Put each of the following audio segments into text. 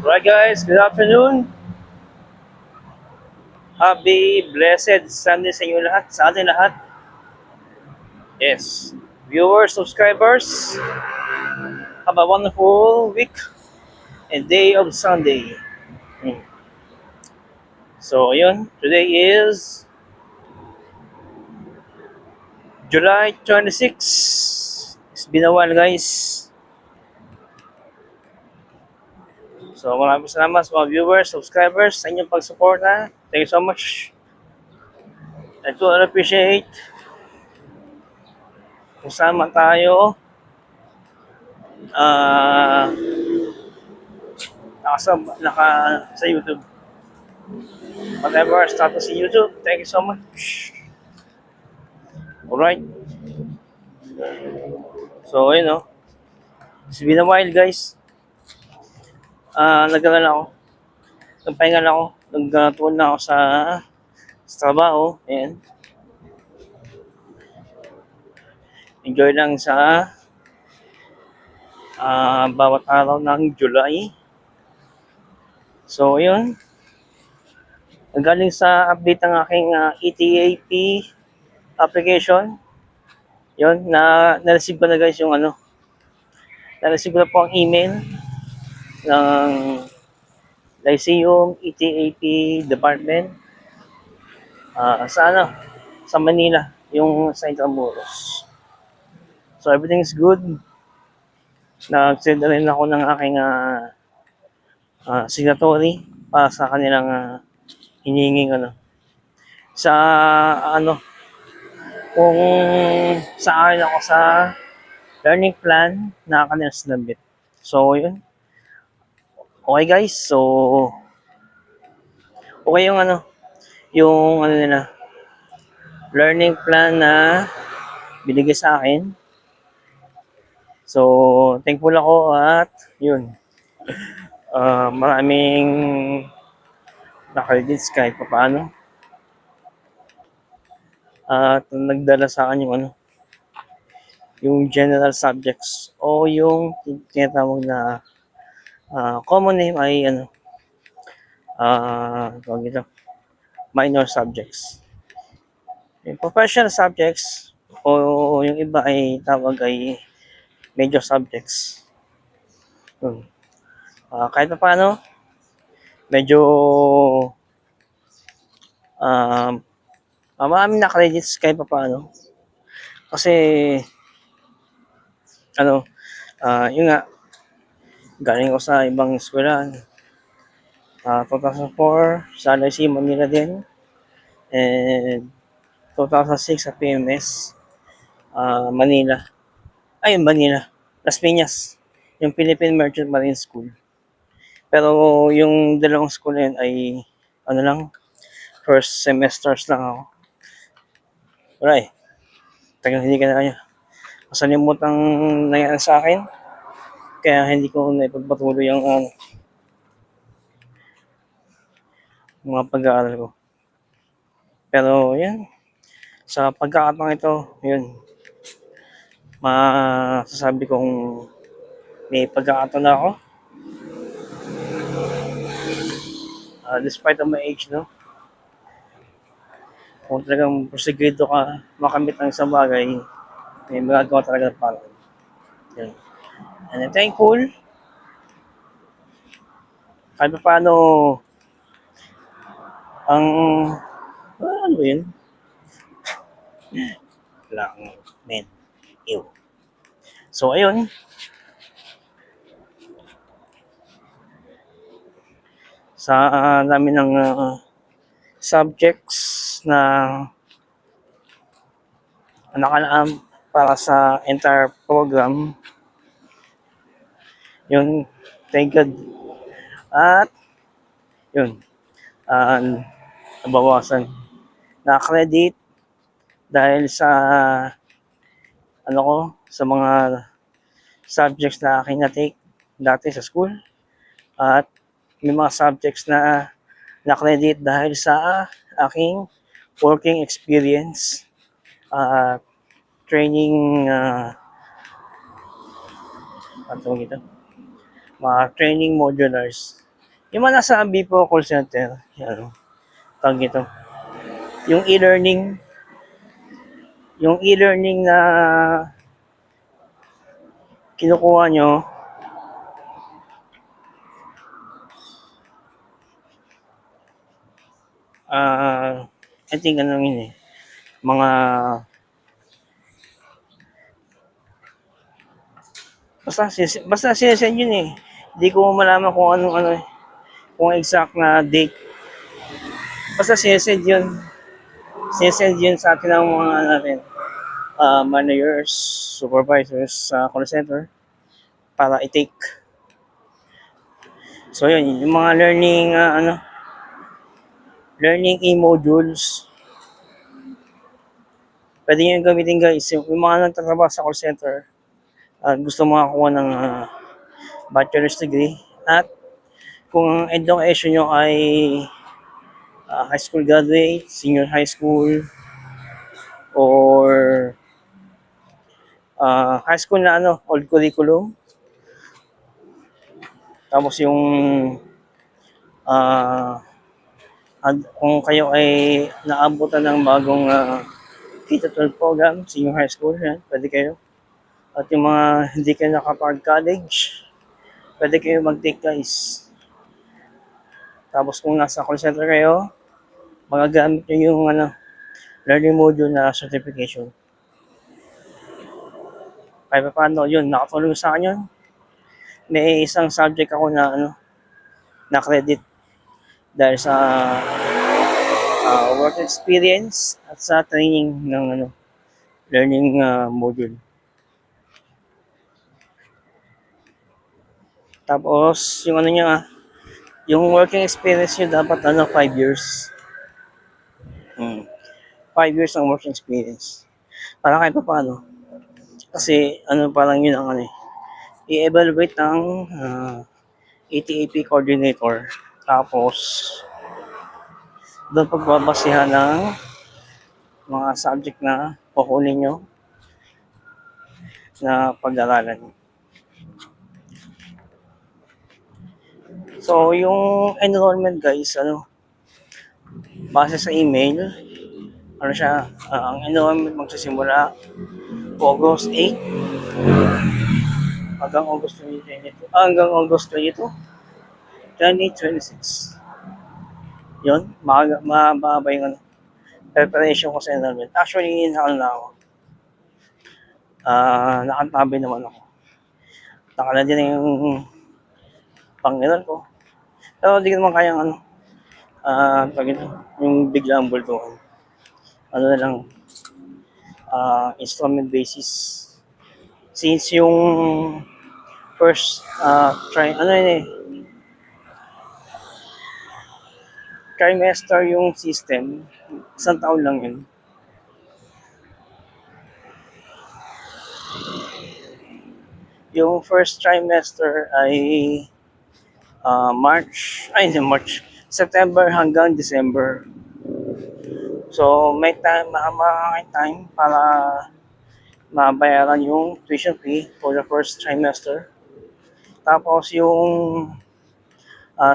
Right guys, good afternoon. Happy blessed Sunday sa inyo lahat, sa atin lahat. Yes. Viewers, subscribers, have a wonderful week and day of Sunday. Hmm. So, ayun, today is July 26. It's been a while guys. So, maraming salamat sa mga viewers, subscribers, sa inyong pag-suporta. Thank you so much. I truly appreciate kung saan man tayo ah sa YouTube. Whatever our status in YouTube, thank you so much. Alright, so you know, it's been a while guys. Nagkaroon ako, nagpahinga na ako, nagtuon na ako sa trabaho. Ayan, enjoy lang sa bawat araw ng July. So yun, galing sa update ng aking ETAP application. Yun, na-receive ko na guys yung na-receive ko na po ang email ng Lyceum ETAP Department sa sa Manila, yung sa Intramuros. So everything is good. Nag-send rin ako ng aking signatory para sa kanilang hinihinging sa kung sa akin ako sa learning plan na kanilang sinabit. So yun. Okay guys, so okay yung yung nila learning plan na binigay sa akin. So thankful ako at yun. Maraming na-credits kahit pa paano. At nagdala sa akin yung general subjects o yung tinatawag na common name ay tawag ito, minor subjects. Yung professional subjects o yung iba ay tawag ay major subjects. Kahit pa paano, medyo maraming na-credits kahit pa paano. Kasi yun nga, galing ko sa ibang eskwelahan. 2004 sa Lyceum Manila din. And 2006 sa PMS Manila. Manila. Las Piñas. Yung Philippine Merchant Marine School. Pero yung dalawang school na yun ay lang, first semesters lang ako. Alright. Tagal hindi ka na kanya. Masalimot ang nangyari sa akin. Kaya hindi ko na ipagpatuloy yung mga pag-aaral ko. Pero yan, sa pagkakataong ito, yun, masasabi kong may pagkakataon na ako. Despite of my age, no? Kung talagang proseguido ka, makamit ng isang bagay, may magagawa talaga para. Yan. And I'm thankful. Kahit pa paano, ano yun? Lang, men. Ew. So, ayun. Sa namin ng subjects na nakalaan para sa entire program, yun, thank God. At, yun, nabawasan na credit dahil sa sa mga subjects na aking na-take dati sa school. At may mga subjects na na-credit dahil sa aking working experience, training, mga training modulars. Yung mga nasa Bipo call center, ano, tawag ito, yung e-learning, yung e-learning na kinukuha nyo, I think ano yun eh, mga, basta sinesend yun eh. Hindi ko malaman kung anong ano eh, kung exact na date. Basta sinesend yun. Sinesend yun sa atin ng mga natin, managers, supervisors sa call center para i-take. So yun, yung mga learning, learning e-modules, pwede nyo gamitin guys. Yung mga nagtatrabaho sa call center, gusto makakuha ng bachelor's degree, at kung ang education nyo ay high school graduate, senior high school, or high school na old curriculum, tapos yung kung kayo ay naabutan ng bagong K-12 program, senior high school, yan, pwede kayo. At yung mga hindi kayo nakapag-college, pwede kayo mag-take guys. Tapos kung nasa call center kayo, magagamit nyo yung learning module na certification. Kaya pa paano, yun, nakatulong sa akin yun. May isang subject ako na na credit dahil sa work experience at sa training ng learning module. Tapos yung niya, yung working experience nyo dapat 5 years. 5 years ang working experience. Para kahit pa paano. Kasi parang yun ang i-evaluate ng ATAP coordinator. Tapos doon pagbabasihan ng mga subject na kukunin nyo na pag-aralan. So, yung enrollment guys, base sa email, siya, ang enrollment magsisimula August 8 hanggang August 2022, hanggang August 22, 2026. Yun, mababa yung preparation ko sa enrollment. Actually, na ako. Nakantabi naman ako. Nakala din yung pang-enroll ko. Pero hindi ko naman kayang yung biglang bultuhan. Na lang, installment basis. Since yung first trimester yung system, isang taon lang yun. Yung first trimester ay September hanggang December. So, may time para mabayaran yung tuition fee for the first trimester. Tapos yung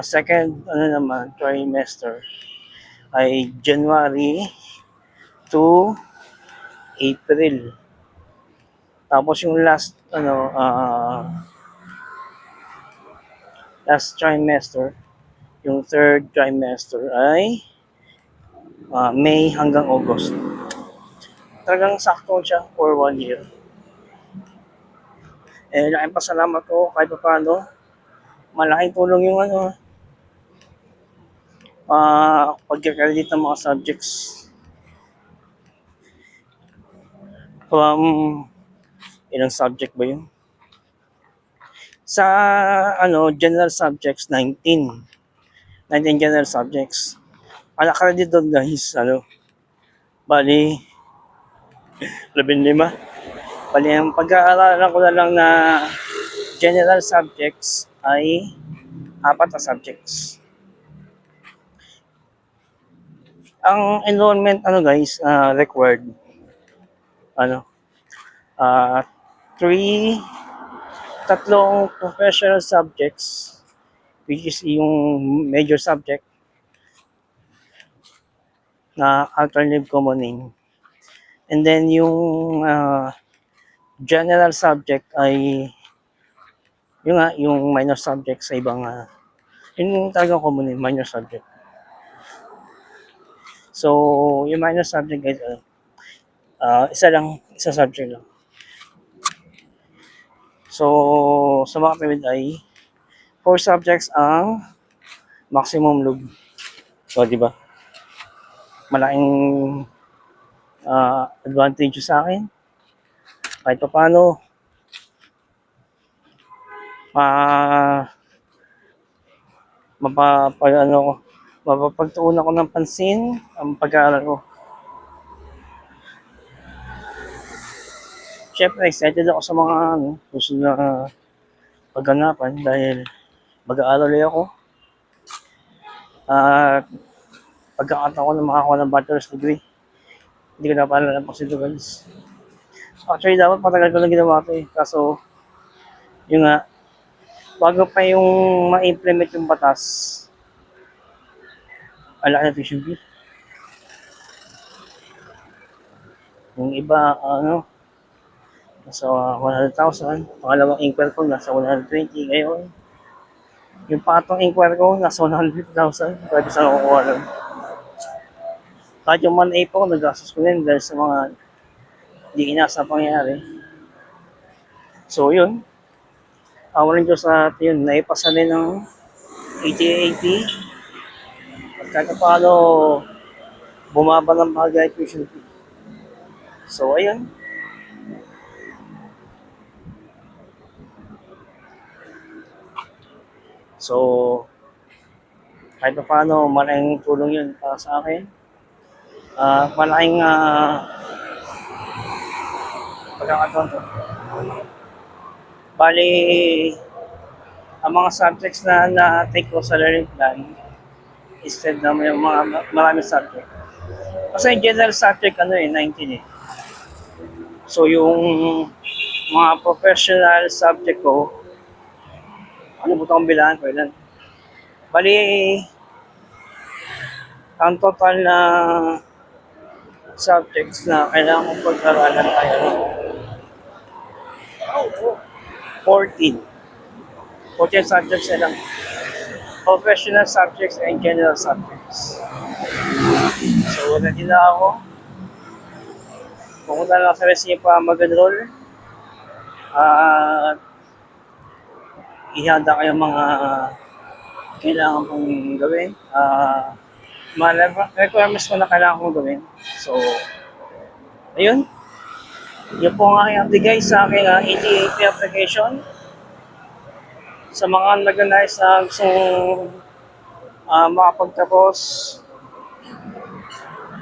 second trimester ay January to April. Tapos yung last trimester, yung third trimester ay May hanggang August. Talagang sakto siya for 1 year. Laking pasalamat ko kahit pa paano. Malaking tulong yung pagkakredit ng mga subjects. From ilang subject ba yun? Sa general subjects, 19 general subjects. Ang credit doon guys, bali 15. Bali ang pag-aaralan ko na lang na general subjects ay 4 na subjects. Ang enrollment guys, required tatlong professional subjects which is yung major subject na alternative commoning. And then yung general subject ay yung minor subject sa ibang yun talagang common minor subject. So, yung minor subject guys, isa subject lang. So, sa mga PMED ay 4 subjects ang maximum load. So, di ba? Malaking advantage sa akin. Kahit pa paano, mapapagtuunan ko ng pansin ang pag-aaral ko. Siyempre, excited ako sa mga susunod na pagganapan dahil mag-aaral ako. At pagkakataon ko na makakuha ng bachelor's degree. Hindi ko na paalala ng ito guys. Actually, dapat patagal ko lang ginawa ito eh. Kaso, yung bago pa yung ma-implement yung batas, alaki na tuition fee. Yung iba, nasa 100,000. Pangalawang inquiry ko, nasa 120. Ngayon, yung patong inquiry ko, nasa 150,000. Pwede saan ako kukuha lang. Kahit yung 1A po, nag-gastos ko din dahil sa mga hindi inasa pangyayari. So, yun. Awalan Diyos sa atin yun. Naipasa din ng ATA-AP. At kahit paano, bumaba ng bagay tuition fee. So, ayun. So, kahit pa paano, malaking tulong yun para sa akin. Malaking pagkakataon to. Bali, ang mga subjects na na-take ko sa learning plan, instead na may maraming subject. Kasi general subject, 19 eh. So, yung mga professional subject ko, ano ba itong bilangan ko ilan? Bali, ang total na subjects na kailangan kong pag-aralan ay 14 subjects na lang. Professional subjects and general subjects. So, ready na ako. Pumunta na sa Resipa mag-enroll. Ihanda kayo mga kailangan kong gawin. Mga requirements ko na kailangan kong gawin. So, ayun. Yun po ang aking update guys sa aking ATA-AP application. Sa mga nag-nais na gustong makapagtapos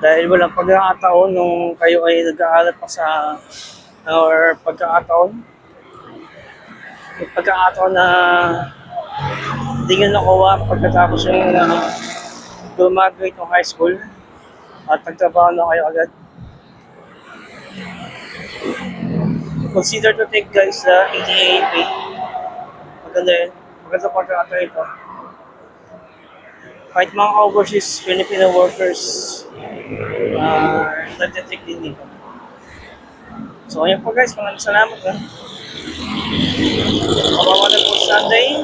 dahil walang pagkakataon nung kayo ay nag-aaral pa sa or pagkakataon na hindi nyo nakuha pagkatapos yung graduate ng high school at nagtrabaho na kayo agad. Consider to take guys the ATA-AP. Maganda yun. Maganda pagkakataon ito. Kahit mga overseas Filipino workers nagtitake din dito. So ayun po guys, maraming salamat ha. Mabawalan po Sunday.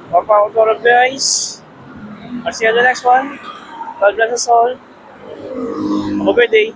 Papa-auto guys. I'll see you on the next one. God bless us all. Have a great day.